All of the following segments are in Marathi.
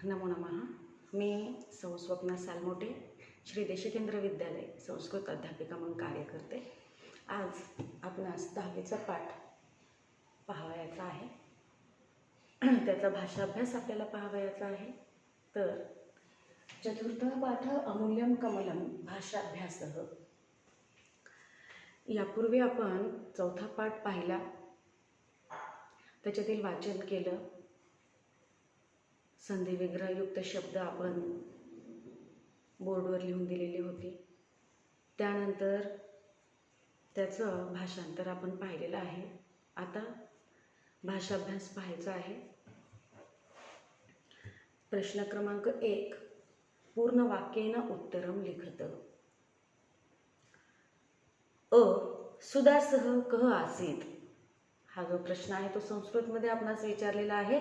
नमो नमः. मी सौ स्वप्ना सालमोटे, श्री देशकेंद्र विद्यालय संस्कृत अध्यापिका म्हणून कार्य करते. आज आपणास 10वीचा पाठ पाहावयाचा आहे. त्याचा भाषाभ्यास आपल्याला पाहावयाचा आहे. तर चतुर्थ पाठ अमूल्यम कमलम भाषाभ्यासः. यापूर्वी आपण चौथा पाठ पाहिला, त्याच्यातील वाचन केलं, संधी विग्रहयुक्त शब्द आपण बोर्डवर लिहून दिलेले होते. त्यानंतर त्याचं भाषांतर आपण पाहिलेलं आहे. आता भाषाभ्यास पाहायचा आहे. प्रश्न क्रमांक 1, पूर्ण वाक्येन उत्तरम लिखत. सुदासह कह आसीत. हा जो प्रश्न आहे तो संस्कृतमध्ये आपणास विचारलेला आहे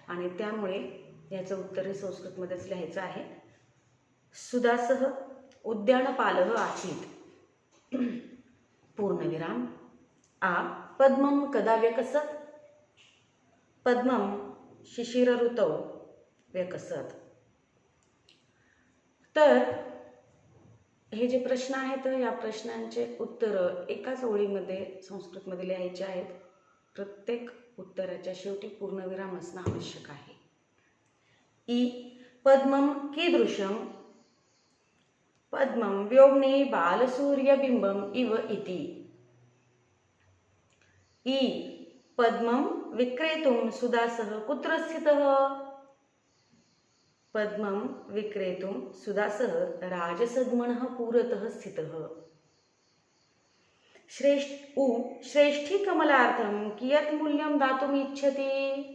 आणि त्यामुळे याचं उत्तर हे संस्कृतमध्येच लिहायचं आहे. सुदासह उद्यानपालः आसीत्. पूर्णविराम. आ पद्मं कदा व्यकसत्. पद्मं शिशिर ऋतौ व्यकसत्. तर हे जे प्रश्न आहेत या प्रश्नांचे उत्तर एकाच ओळीमध्ये संस्कृतमध्ये लिहायचे आहेत. प्रत्येक उत्तराच्या शेवटी पूर्णविराम असणं आवश्यक आहे. इ पद्मं कीदृशं. पद्मं व्योम्नि बालसूर्यबिंबम् इव इति. इ पद्मं विक्रेतुं सुदासः कुत्र स्थितः. पद्मं विक्रेतुं सुदासः राजसद्मनः पुरतः स्थितः. श्रेष्ठी कमलार्थं कियत् मूल्यं दातुम् इच्छति.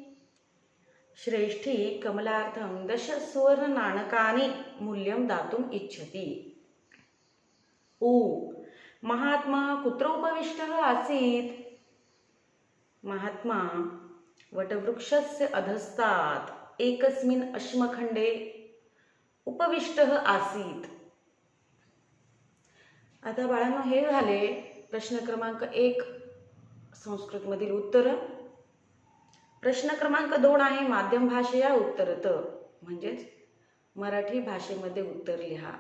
श्रेष्ठी कमलार्थं 10 सुवर्णनाणकानि मूल्यं दातुम् इच्छति. महात्मा कुत्र उपविष्टः आसीत्. महात्मा वटवृक्षस्य अधस्तात् एकस्मिन् अश्मखण्डे उपविष्टः आसीत्. आता बाळांनो, हे झाले प्रश्न क्रमांक 1 संस्कृतमधील उत्तर. प्रश्न क्रमांक 2 आहे माध्यम भाषेया उत्तरत, म्हणजेच मराठी भाषेमध्ये उत्तर लिहा.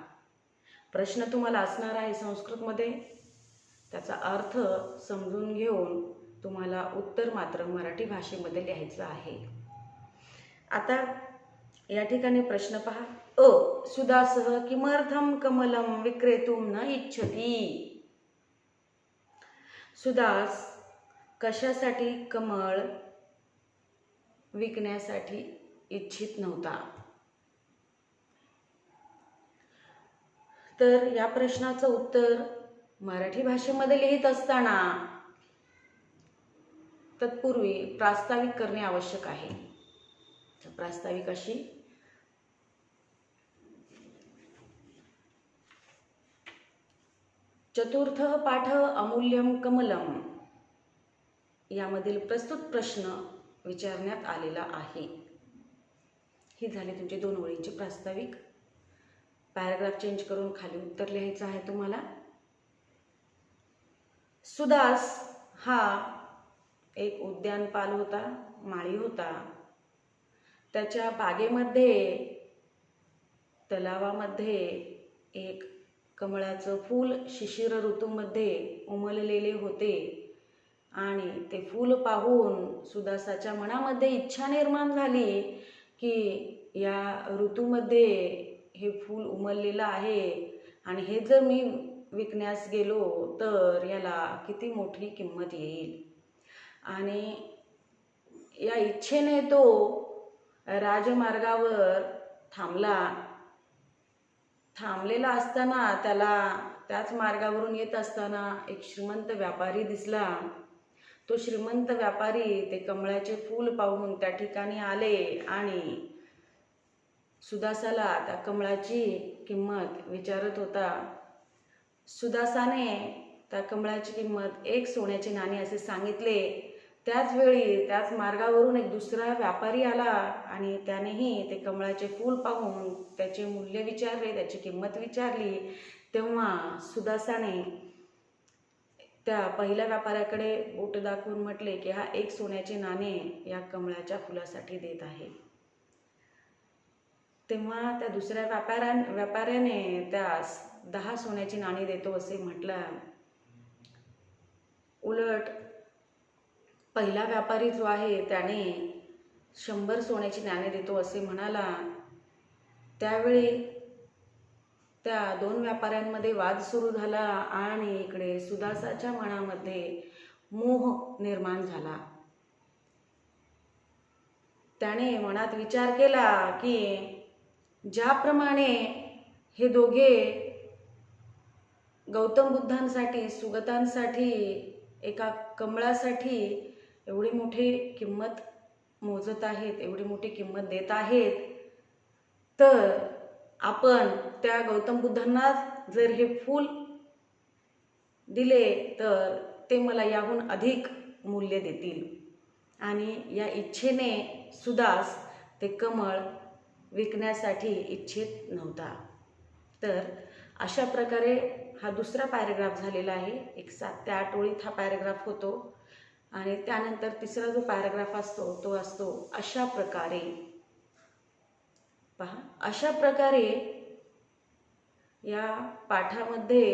प्रश्न तुम्हाला असणार आहे संस्कृतमध्ये, त्याचा अर्थ समजून घेऊन तुम्हाला उत्तर मात्र मराठी भाषेमध्ये लिहायचं आहे. आता या ठिकाणी प्रश्न पहा. सुदासः किमर्थं कमलं विक्रेतुं न इच्छति. सुदास कशासाठी कमळ विकण्यासाठी इच्छित नव्हता. तर या प्रश्नाचं उत्तर मराठी भाषेमध्ये लिहित असताना तत्पूर्वी प्रास्ताविक करणे आवश्यक आहे. प्रास्ताविक अशी चतुर्थ पाठ अमूल्यम कमलम यामधील प्रस्तुत प्रश्न विचारण्यात आलेला आहे. ही झाली तुमची 2 ओळींची प्रास्ताविक. पॅराग्राफ चेंज करून खाली उत्तर लिहायचं आहे तुम्हाला. सुदास हा एक उद्यानपाल होता, माळी होता. त्याच्या बागेमध्ये, तलावामध्ये एक कमळाचं फूल शिशिर ऋतूमध्ये उमललेले होते आणि ते फूल पाहून सुदासाच्या मनामध्ये इच्छा निर्माण झाली की या ऋतूमध्ये हे फूल उमललेलं आहे आणि हे जर मी विकण्यास गेलो तर याला किती मोठी किंमत येईल. आणि या इच्छेने तो राजमार्गावर थांबलेला असताना त्याला त्याच मार्गावरून येत असताना एक श्रीमंत व्यापारी दिसला. तो श्रीमंत व्यापारी ते कमळाचे फूल पाहून त्या ठिकाणी आले आणि सुदासाला त्या कमळाची किंमत विचारत होता. सुदासाने त्या कमळाची किंमत 1 सोन्याचे नाणे असे सांगितले. त्याच वेळी त्याच मार्गावरून एक दुसरा व्यापारी आला आणि त्यानेही ते कमळाचे फूल पाहून त्याचे मूल्य विचारले, त्याची किंमत विचारली. तेव्हा सुदासाने त्या पहिल्या व्यापाऱ्याकडे बोट दाखवून म्हटले की हा 1 सोन्याचे नाणे या कमळाच्या फुलासाठी देत आहे. तेव्हा त्या दुसऱ्या व्यापाऱ्याने त्यास 10 सोन्याची नाणी देतो असे म्हटलं. उलट पहिला व्यापारी जो आहे त्याने 100 सोन्याची नाणी देतो असे म्हणाला. त्यावेळी त्या 2 व्यापाऱ्यांमध्ये वाद सुरू झाला आणि इकडे सुदासाच्या मनामध्ये मोह निर्माण झाला. त्याने मनात विचार केला की ज्याप्रमाणे हे दोघे गौतम बुद्धांसाठी, सुगतांसाठी, एका कमळासाठी एवढी मोठी किंमत मोजत आहेत, एवढी मोठी किंमत देत आहेत, तर आपण त्या गौतम बुद्धांना जर हे फूल दिले तर ते मला याहून अधिक मूल्य देतील. आणि या इच्छेने सुदास ते कमळ विकण्यासाठी इच्छित नव्हता. तर अशा प्रकारे हा दुसरा पॅरेग्राफ झालेला आहे. एक 7 ते 8 ओळीत हा पॅरेग्राफ होतो. आणि त्यानंतर तिसरा जो पॅरेग्राफ असतो तो असतो अशा प्रकारे. पहा, अशा प्रकारे या पाठामध्ये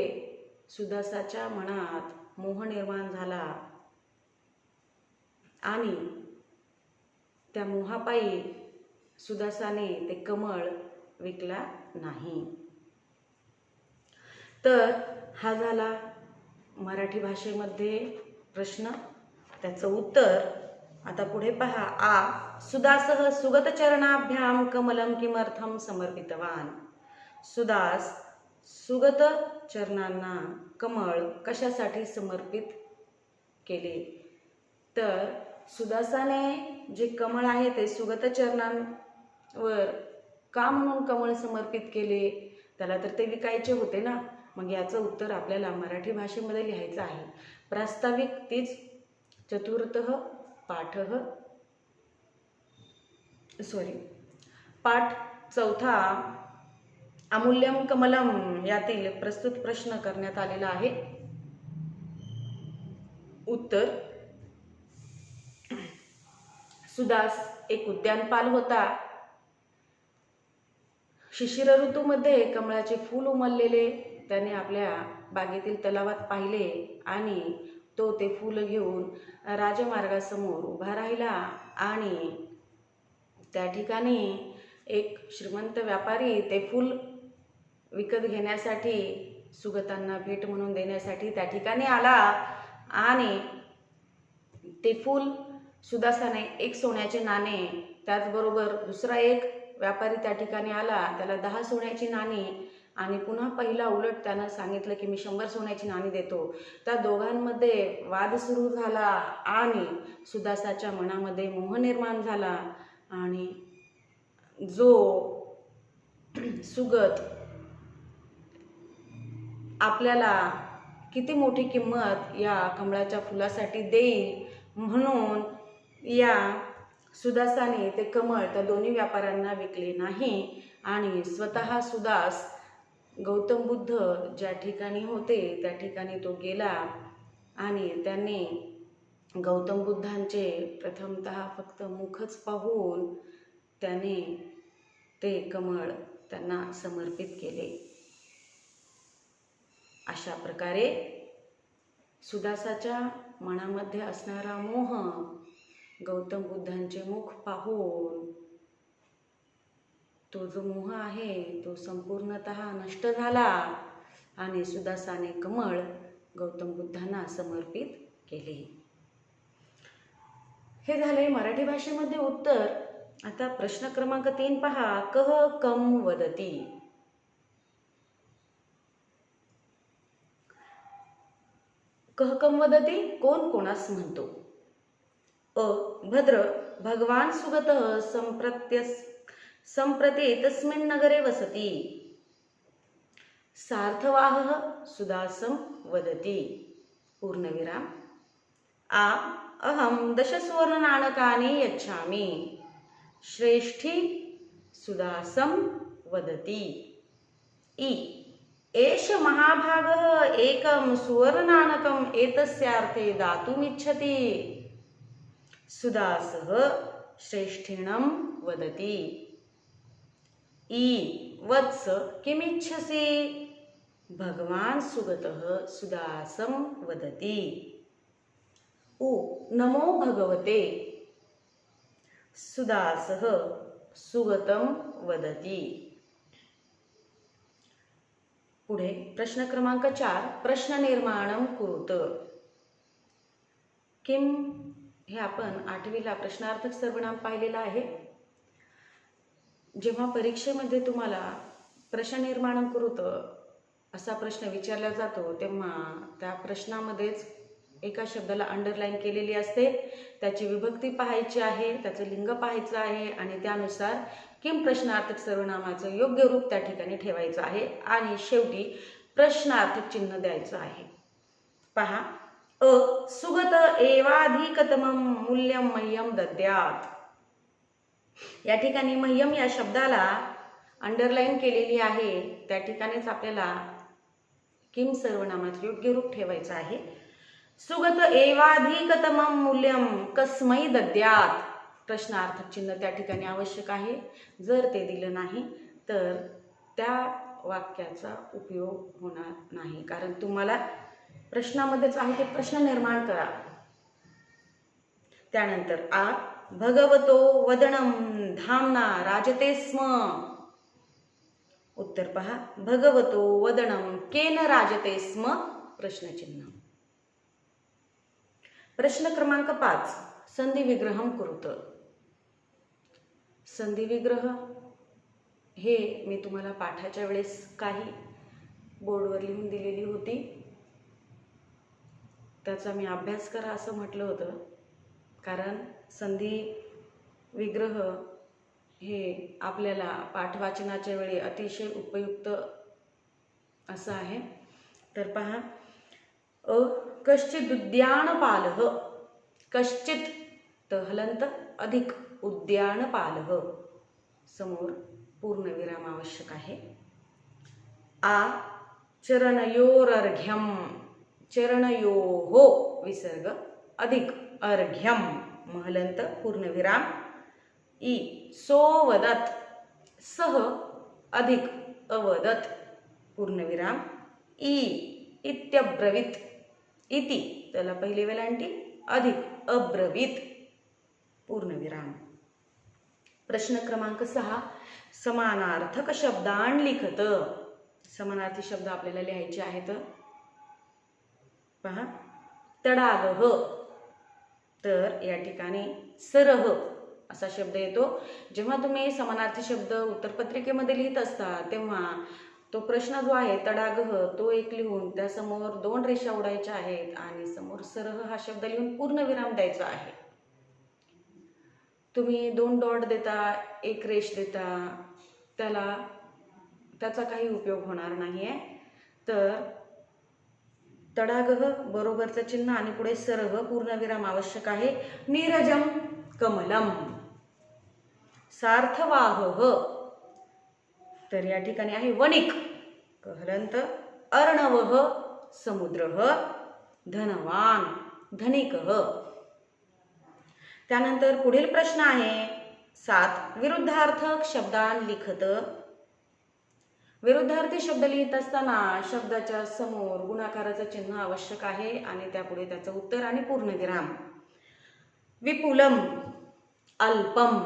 सुदासाच्या मनात मोह निर्माण झाला आणि त्या मोहापायी सुदासाने ते कमळ विकला नाही. तर हा झाला मराठी भाषेमध्ये प्रश्न, त्याचं उत्तर. आता पुढे पहा. आ सुदासः सुगतचरणाभ्याम कमलं किमर्थं समर्पितवान. सुदास सुगत चरणांना कमळ कशासाठी समर्पित केले? तर सुदासाने जे कमळ आहे ते सुगत चरणांवर का म्हणून कमळ समर्पित केले? त्याला तर ते विकायचे होते ना. मग याचं उत्तर आपल्याला मराठी भाषेमध्ये लिहायचं आहे. प्रास्ताविक तीच चतुर्थः पाठः पाठ 4 अमूल्यम कमलम यातील प्रस्तुत प्रश्न करण्यात आलेला आहे. उत्तर. सुदास एक उद्यानपाल होता. शिशिर ऋतूमध्ये कमळाचे फूल उमललेले त्याने आपल्या बागेतील तलावात पाहिले आणि तो ते फूल घेऊन राजमार्गासमोर उभा राहिला. आणि त्या ठिकाणी एक श्रीमंत व्यापारी ते फूल विकत घेण्यासाठी, सुगतांना भेट म्हणून देण्यासाठी त्या ठिकाणी आला. आणि ते फूल सुदासाने 1 सोन्याचे नाणे, त्याचबरोबर दुसरा एक व्यापारी त्या ठिकाणी आला, त्याला 10 सोन्याची नाणी, आणि पुन्हा पहिला उलट त्यानं सांगितलं की मी 100 सोन्याची नाणी देतो. त्या दोघांमध्ये वाद सुरू झाला आणि सुदासाच्या मनामध्ये मोह निर्माण झाला. आणि जो सुगत आपल्याला किती मोठी किंमत या कमळाच्या फुलासाठी देईल म्हणून या सुदासाने ते कमळ त्या दोन्ही व्यापाऱ्यांना विकले नाही. आणि स्वतः सुदास गौतम बुद्ध ज्या ठिकाणी होते त्या ठिकाणी तो गेला आणि त्याने गौतम बुद्धांचे प्रथमतः फक्त मुखच पाहून त्याने ते कमळ त्यांना समर्पित केले. अशा प्रकारे सुदासाच्या मनामध्ये असणारा मोह गौतम बुद्धांचे मुख पाहून तो जो मोह आहे तो संपूर्णतः नष्ट झाला आणि सुदासाने कमळ गौतम बुद्धांना समर्पित केले. हे झाले मराठी भाषेमध्ये उत्तर. आता प्रश्न क्रमांक 3 पहा. कह कम वदती. कह कम वदती कोण कोणास म्हणतो? अ भद्र भगवान सुगतः संप्रते तस्मिन् नगरे वसति. सार्थवाहः सुदासं वदति. पूर्णविराम. आ अहं 10 सुवर्णनाणकानि यच्छामि. श्रेष्ठी सुदासं वदति. इ एष महाभागः एकं सुवर्णनाणकम् एतस्यार्थे दातुमिच्छति. सुदासः श्रेष्ठिणं वदति. ई वत्स किमिच्छसि भगवान सुगतः सुदासं वदति। उ नमो भगवते सुदासः सुगतं वदति। पुढे प्रश्न क्रमांक 4 प्रश्न निर्माणं कुरुत। किम हे आपण 8वीला प्रश्नार्थक सर्वनाम पाहिलेला आहे। जेव्हा परीक्षेमध्ये तुम्हाला प्रश्न निर्माणं कुरुत असा प्रश्न विचारला जातो तेव्हा त्या प्रश्नामध्येच एका शब्दाला अंडरलाईन केलेली असते, त्याची विभक्ती पाहायची आहे, त्याचं लिंग पाहायचं आहे आणि त्यानुसार किम प्रश्नार्थक सर्वनामाचं योग्य रूप त्या ठिकाणी ठेवायचं आहे आणि शेवटी प्रश्नार्थक चिन्ह द्यायचं आहे। पहा, अ सुगत एवाधिकतमं मूल्यं मह्यं दद्यात्। या ठिकाणी मह्यम या शब्दाला अंडरलाईन केलेली आहे, त्या ठिकाणीच आपल्याला किम सर्वनामाचं योग्य रूप ठेवायचं आहे। सुगत एवाधिकतमं मूल्यं कस्मै दद्यात्, प्रश्नार्थक चिन्ह त्या ठिकाणी आवश्यक आहे। जर ते दिलं नाही तर त्या वाक्याचा उपयोग होणार नाही, कारण तुम्हाला प्रश्नामध्येच आहे ते प्रश्न निर्माण करा। त्यानंतर आ भगवतो वदनं धामना राजते स्म। उत्तर पहा, भगवतो वदनं केन राजते स्म प्रश्नचिन्ह। प्रश्न क्रमांक 5 संधी विग्रहं कुरुत। संधी विग्रह हे मी तुम्हाला पाठाच्या वेळेस काही बोर्डवर लिहून दिलेली होती, त्याचा मी अभ्यास करा असं म्हटलं होतं, कारण संधी विग्रह हे आपल्याला पाठ वाचनाच्या वेळी अतिशय उपयुक्त असं आहे। तर पहा, अ कश्चित उद्यानपालः, कश्चित त हलंत अधिक उद्यानपालः समोर पूर्णविराम आवश्यक आहे। आ चरणयोरर्घ्यं, चरणयोः विसर्ग अधिक अर्घ्यम महलंत पूर्णविराम। ई सोवदत, सह अधिक अवदत पूर्णविराम। ई इत्यब्रवीत, इति त्याला पहिली वेलांटी अधिक अब्रवीत पूर्णविराम। प्रश्न क्रमांक 6 समानार्थक शब्दान लिखत। समानार्थी शब्द आपल्याला लिहायचे आहेत। पहा, तडागः, तर या ठिकाणी सरह असा शब्द येतो। जेव्हा तुम्ही समानार्थी शब्द उत्तरपत्रिकेमध्ये लिहित असता तेव्हा तो प्रश्न जो आहे तडागः तो एक लिहून त्यासमोर 2 रेषा ओढायच्या आहेत आणि समोर सरह हा शब्द लिहून पूर्णविराम द्यायचा आहे। तुम्ही 2 डॉट देता, 1 रेष देता, त्याचा काही उपयोग होणार नाहीये। तर तडागः बरोबरचं चिन्ह आणि पुढे सरह पूर्णविराम आवश्यक आहे। नीरजम कमलम। सार्थवाहः, तर या ठिकाणी आहे वणिक हलंत अर्णवः समुद्रः धनवान धनिकः। त्यानंतर पुढील प्रश्न आहे 7 विरुद्धार्थक शब्दान लिखत। विरुद्धार्थी शब्द लिहित असताना शब्दाच्या समोर गुणाकाराचं चिन्ह आवश्यक आहे आणि त्यापुढे त्याचं उत्तर आणि पूर्णविराम। विपुलम अल्पम,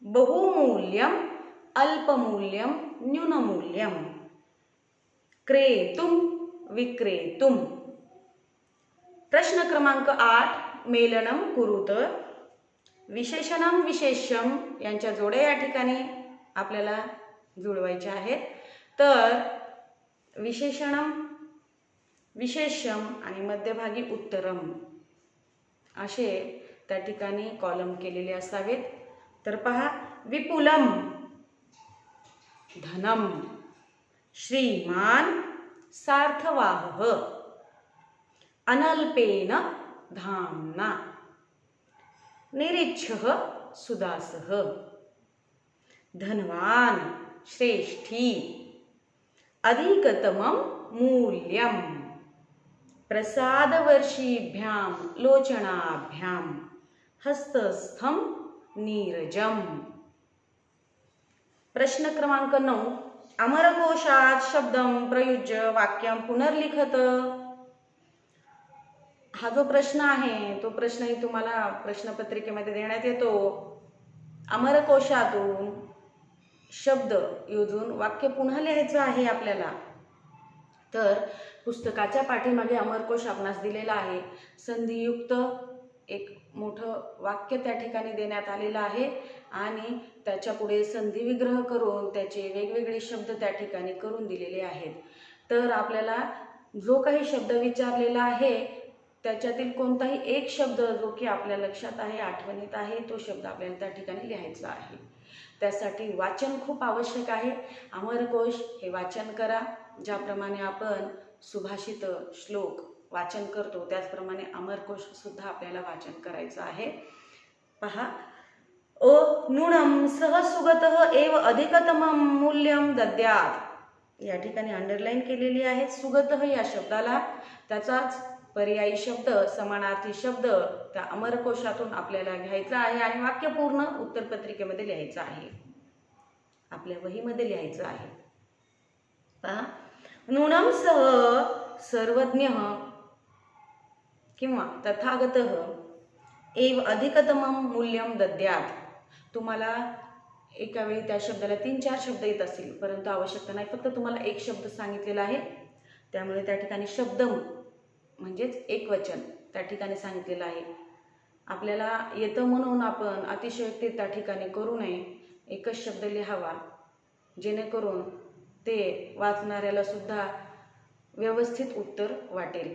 बहुमूल्यम अल्पमूल्यम न्यूनमूल्यम। क्रेतुम विक्रेतुम। प्रश्न क्रमांक 8 मेलनम कुरुत। विशेषणम विशेष्यम यांच्या जोड्या या ठिकाणी आपल्याला जुळवायच्या आहेत। तर विशेषणम विशेष्यम आणि मध्यभागी उत्तरम असे त्या ठिकाणी कॉलम केलेले असावेत। तर पहा, विपुलम धनम, श्रीमान सार्थवाहः, अनल्पेन धाम्ना, निरीक्षः सुदासः, धनवान श्रेष्ठी, अधिकतमं मूल्यम, प्रसादवर्षीभ्यां लोचनाभ्यां हस्तस्थं नीरजम। प्रश्न क्रमांक 9. अमरकोशात शब्दम प्रयुज्य वाक्यम पुनर्लिखत. हा जो प्रश्न आहे तो प्रश्नही तुम्हाला प्रश्नपत्रिकेमध्ये देण्यात येतो. अमरकोशातून शब्द योजून वाक्य पुन्हा लिहायचं आहे आपल्याला. तर पुस्तकाच्या पाठीमागे अमरकोश आपणास दिलेला आहे. संधियुक्त एक मोठं वाक्य त्या ठिकाणी देण्यात आलेलं आहे आणि त्याच्या पुढे संधी विग्रह करून त्याचे वेगवेगळे शब्द त्या ठिकाणी करून दिलेले आहेत. तर आपल्याला जो काही शब्द विचारलेला आहे त्याच्यातील कोणताही एक शब्द जो की आपल्या लक्षात आहे, आठवणीत आहे, तो शब्द आपल्याला त्या ठिकाणी लिहायचा आहे. त्यासाठी वाचन खूप आवश्यक आहे. अमरकोश हे वाचन करा. ज्याप्रमाणे आपण सुभाषित श्लोक वाचन करतो त्याचप्रमाणे अमरकोश सुद्धा आपल्याला वाचन करायचं आहे. पहा, नूनम सह सुगतः एव अधिकतमं मूल्यम दद्यात्. या ठिकाणी अंडरलाईन केलेली आहे. सुगतः या शब्दाला त्याचाच पर्यायी शब्द, समानार्थी शब्द त्या अमरकोशातून आपल्याला घ्यायचा आहे आणि वाक्य पूर्ण उत्तरपत्रिकेमध्ये लिहायचं आहे, आपल्या वहीमध्ये लिहायचं आहे. पहा, नूनम सह सर्वज्ञ किंवा तथागतः एव अधिकतमं मूल्यम दद्यात्. तुम्हाला एका वेळी त्या शब्दाला 3-4 शब्द येत असतील, परंतु आवश्यकता नाही, फक्त तुम्हाला एक शब्द सांगितलेला आहे. त्यामुळे त्या ठिकाणी शब्दम म्हणजेच एक वचन त्या ठिकाणी सांगितलेलं आहे. आपल्याला येतं म्हणून आपण अतिशयोक्ती त्या ठिकाणी करू नये. एकच शब्द लिहावा जेणेकरून ते वाचणाऱ्याला सुद्धा व्यवस्थित उत्तर वाटेल.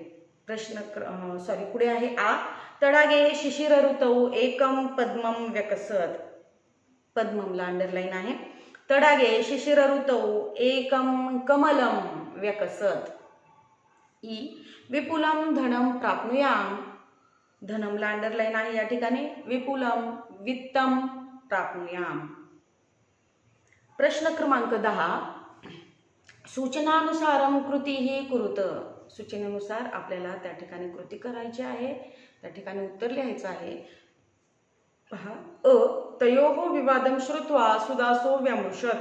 पुढे आहे आ. तडागे शिशिर ऋतौ एकम पद्मम व्यकसत. पद्ममला अंडरलाईन आहे. तडागे शिशिर ऋतौ एकम कमलम व्यकसत. ई. विपुलम धनम प्राप्नुयाम. धनमला अंडरलाईन आहे या ठिकाणी. विपुलम वित्तम प्राप्नुयाम. प्रश्न क्रमांक 10. सूचनानुसारम कृतीही कुरुत. सूचनेनुसार आपल्याला त्या ठिकाणी कृती करायची आहे, त्या ठिकाणी उत्तर लिहायचं आहे. पहा, तयोः विवादम श्रुत्वा सुदासो व्यमृशत.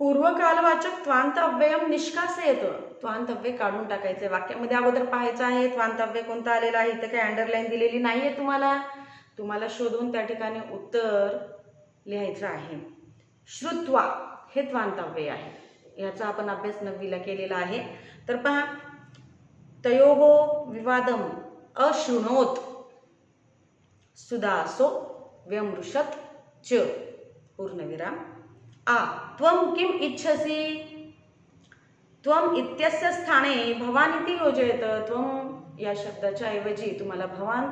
पूर्वकालवाचक त्वांतव्ययम निष्कासयत. त्वांतव्य काढून टाकायचे. वाक्यामध्ये अगोदर पाहायचं आहे त्वांतव्य कोणता आलेला आहे. इथे काही अंडरलाईन दिलेली नाहीये. तुम्हाला शोधून त्या ठिकाणी उत्तर लिहायचं आहे. श्रुत्वा हे त्वांतव्य आहे. याचा आपण अभ्यास 9वीला केलेला आहे. तर पहा, तयोः विवादम अशृणोत सुदासो व्यमृशत च पूर्णविराम. आ. त्वं किम इच्छसि. त्वं इत्यस्य स्थाने भवान इति योजयत. त्वं या शब्दाच्या ऐवजी तुम्हाला भवान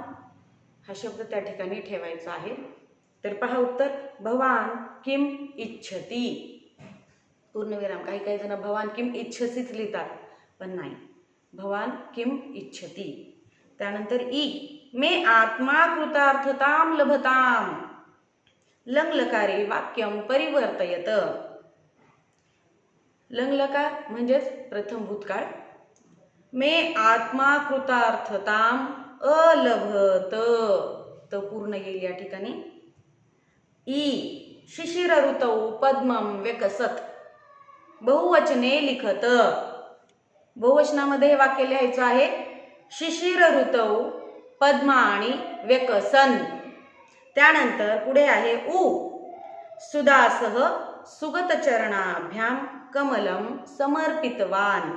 हा शब्द त्या ठिकाणी ठेवायचा आहे. तर पहा उत्तर, भवान किम इच्छति पूर्णविराम. काही जण भवान किम इच्छसीच लिहितात, पण नाही, भवान किम इच्छति. त्यानंतर ई. मे आत्मा कृतार्थताम लभताम. लंगलकारे वाक्यम परिवर्तयत. लंगलकार म्हणजेच प्रथम भूतकाळ. मे आत्मा कृतार्थताम अलभत. तो पूर्ण येईल या ठिकाणी. ई. शिशिर ऋतौ पद्मम व्यकसत. बहुवचने लिखत. बहुवचनामध्ये हे वाक्य लिहायचं आहे. शिशिर ऋतौ पद्मानि व्यकसन. त्यानंतर पुढे आहे उ. सुदासः सुगतचरणाभ्याम कमलम समर्पितवान.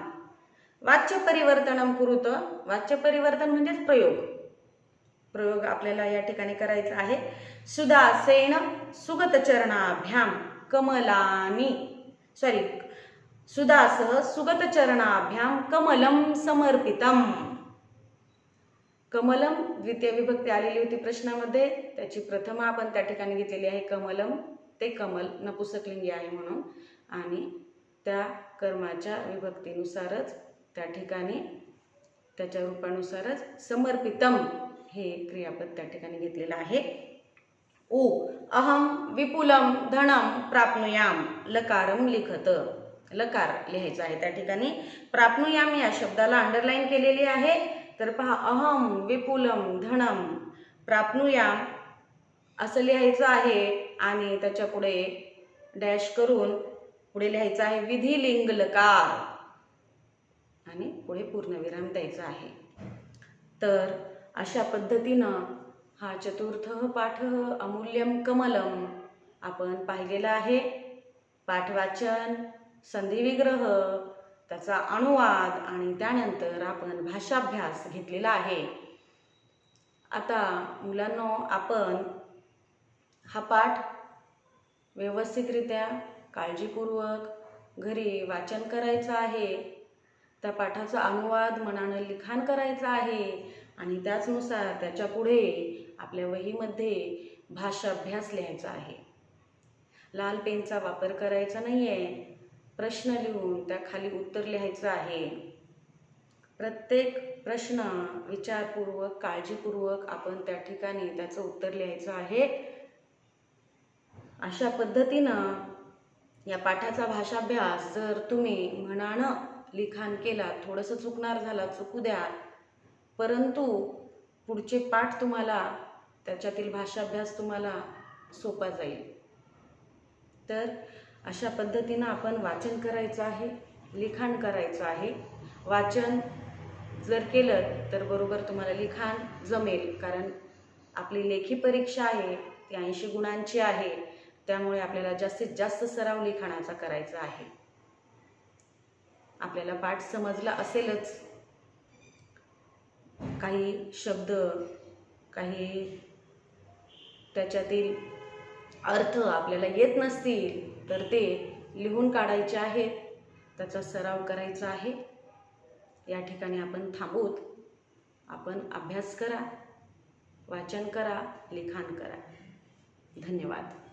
वाच्य परिवर्तनम कुरुत. वाच्य परिवर्तन म्हणजेच प्रयोग आपल्याला या ठिकाणी करायचा आहे. सुदासेन सुगतचरणाभ्याम कमलानी सुदासः सुगतचरणाभ्याम कमलम समर्पितम. कमलम द्वितीय विभक्ती आलेली होती प्रश्नामध्ये, त्याची प्रथमा आपण त्या ठिकाणी घेतलेली आहे कमलम. ते कमल नपुंसकलिंगी आहे म्हणून, आणि त्या कर्माच्या विभक्तीनुसारच त्या ठिकाणी त्याच्या रूपानुसारच समर्पितम हे क्रियापद त्या ठिकाणी घेतलेलं आहे. उ. अहम विपुलम धनम प्राप्नुयाम. लकारम लिखत. लकार लिहायचा आहे त्या ठिकाणी. प्राप्नुयाम या शब्दाला अंडरलाईन केलेली आहे. तर पहा, अहम विपुलम धनम प्राप्नुयाम असं लिहायचं आहे आणि त्याच्या पुढे डॅश करून पुढे लिहायचं आहे विधी लिंग लकार आणि पुढे पूर्णविराम द्यायचा आहे. तर अशा पद्धतीनं हा चतुर्थ पाठ अमूल्यम कमलम आपण पाहिलेला आहे. पाठवाचन, संधिविग्रह, त्याचा अनुवाद आणि त्यानंतर आपण भाषाभ्यास घेतलेला आहे. आता मुलांनो, आपण हा पाठ व्यवस्थितरित्या काळजीपूर्वक घरी वाचन करायचं आहे. त्या पाठाचा अनुवाद मनानं लिखाण करायचं आहे आणि त्याचनुसार त्याच्या पुढे आपल्या वहीमध्ये भाषाभ्यास लिहायचा आहे. लाल पेनचा वापर करायचा नाही आहे. प्रश्न लिहून त्या खाली उत्तर लिहायचं आहे. प्रत्येक प्रश्न विचारपूर्वक काळजीपूर्वक आपण त्या ठिकाणी त्याचं उत्तर लिहायचं आहे. अशा पद्धतीनं या पाठाचा भाषाभ्यास जर तुम्ही मनानं लिखाण केला, थोडंसं चुकणार झाला चुकू द्या, परंतु पुढचे पाठ तुम्हाला त्याच्यातील भाषाभ्यास तुम्हाला सोपा जाईल. तर अशा पद्धतीनं आपण वाचन करायचं आहे, लिखाण करायचं आहे. वाचन जर केलं तर बरोबर तुम्हाला लिखाण जमेल, कारण आपली लेखी परीक्षा आहे ती 80 गुणांची आहे. त्यामुळे आपल्याला जास्तीत जास्त सराव लिखाणाचा करायचा आहे. आपल्याला पाठ समजला असेलच. काही शब्द, काही त्याच्यातील अर्थ आपल्याला येत नसतील तर ते लिहून काढायचे आहेत, त्याचा सराव करायचा आहे. या ठिकाणी आपण थांबूत. आपण अभ्यास करा, वाचन करा, लिखाण करा. धन्यवाद.